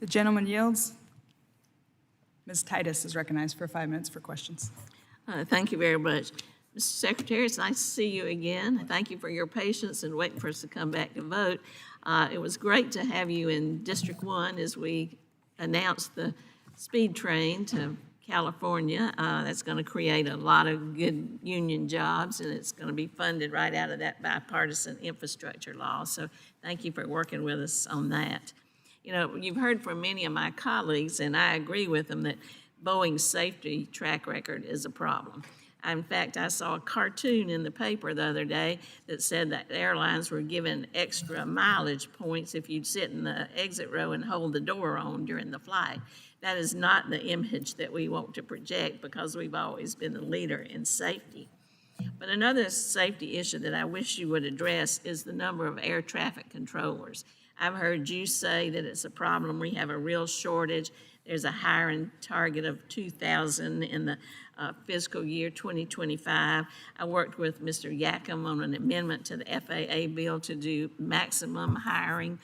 The gentleman yields. Ms. Titus is recognized for 5 minutes for questions. Thank you very much. Mr. Secretary, it's nice to see you again. Thank you for your patience and waiting for us to come back to vote. It was great to have you in District 1 as we announced the speed train to California. That's going to create a lot of good union jobs, and it's going to be funded right out of that bipartisan infrastructure law. So thank you for working with us on that. You know, you've heard from many of my colleagues, and I agree with them, that Boeing's safety track record is a problem. In fact, I saw a cartoon in the paper the other day that said that airlines were given extra mileage points if you'd sit in the exit row and hold the door on during the flight. That is not the image that we want to project, because we've always been the leader in safety. But another safety issue that I wish you would address is the number of air traffic controllers. I've heard you say that it's a problem. We have a real shortage. There's a hiring target of 2,000 in the fiscal year 2025. I worked with Mr. Yackham on an amendment to the FAA bill to do maximum hiring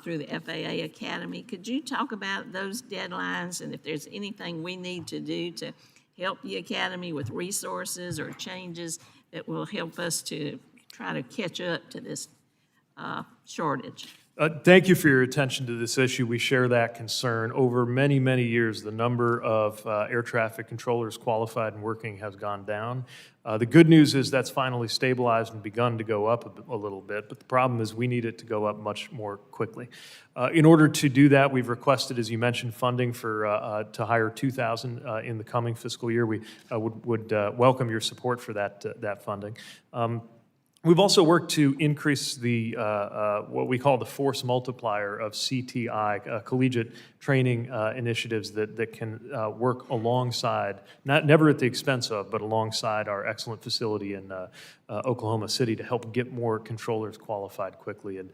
through the FAA Academy. Could you talk about those deadlines and if there's anything we need to do to help the Academy with resources or changes that will help us to try to catch up to this shortage? Thank you for your attention to this issue. We share that concern. Over many, many years, the number of air traffic controllers qualified and working has gone down. The good news is that's finally stabilized and begun to go up a little bit, but the problem is we need it to go up much more quickly. In order to do that, we've requested, as you mentioned, funding for to hire 2,000 in the coming fiscal year. We would welcome your support for that funding. We've also worked to increase the what we call the force multiplier of CTI, collegiate training initiatives that can work alongside, never at the expense of, but alongside our excellent facility in Oklahoma City to help get more controllers qualified quickly. And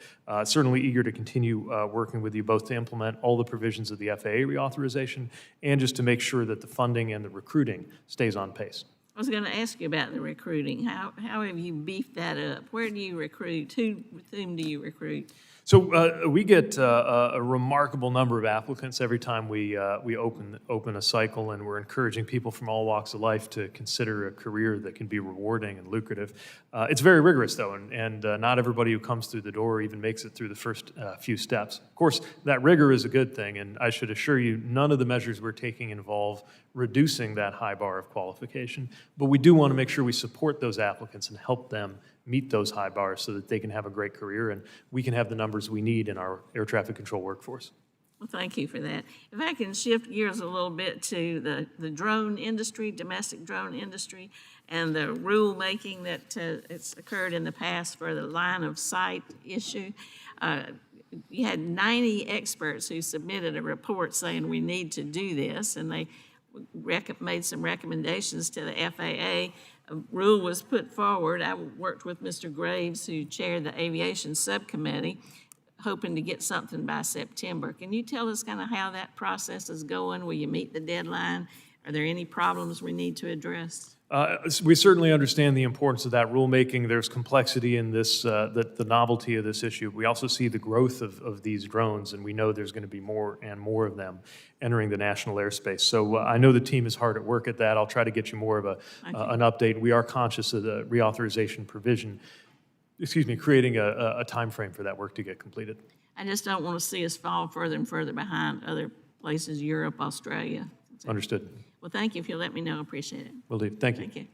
certainly eager to continue working with you both to implement all the provisions of the FAA reauthorization and just to make sure that the funding and the recruiting stays on pace. I was going to ask you about the recruiting. How have you beefed that up? Where do you recruit? With whom do you recruit? So we get a remarkable number of applicants every time we open a cycle, and we're encouraging people from all walks of life to consider a career that can be rewarding and lucrative. It's very rigorous, though, and not everybody who comes through the door even makes it through the first few steps. Of course, that rigor is a good thing, and I should assure you, none of the measures we're taking involve reducing that high bar of qualification, but we do want to make sure we support those applicants and help them meet those high bars so that they can have a great career and we can have the numbers we need in our air traffic control workforce. Well, thank you for that. If I can shift gears a little bit to the drone industry, domestic drone industry, and the rulemaking that it's occurred in the past for the line of sight issue. You had 90 experts who submitted a report saying we need to do this, and they made some recommendations to the FAA. A rule was put forward. I worked with Mr. Graves, who chaired the aviation subcommittee, hoping to get something by September. Can you tell us kind of how that process is going? Will you meet the deadline? Are there any problems we need to address? We certainly understand the importance of that rulemaking. There's complexity in this, the novelty of this issue. We also see the growth of these drones, and we know there's going to be more and more of them entering the national airspace. So I know the team is hard at work at that. I'll try to get you more of an update. We are conscious of the reauthorization provision, creating a time frame for that work to get completed. I just don't want to see us fall further and further behind other places, Europe, Australia. Understood. Well, thank you. If you'll let me know, I appreciate it. Will do. Thank you. Thank you.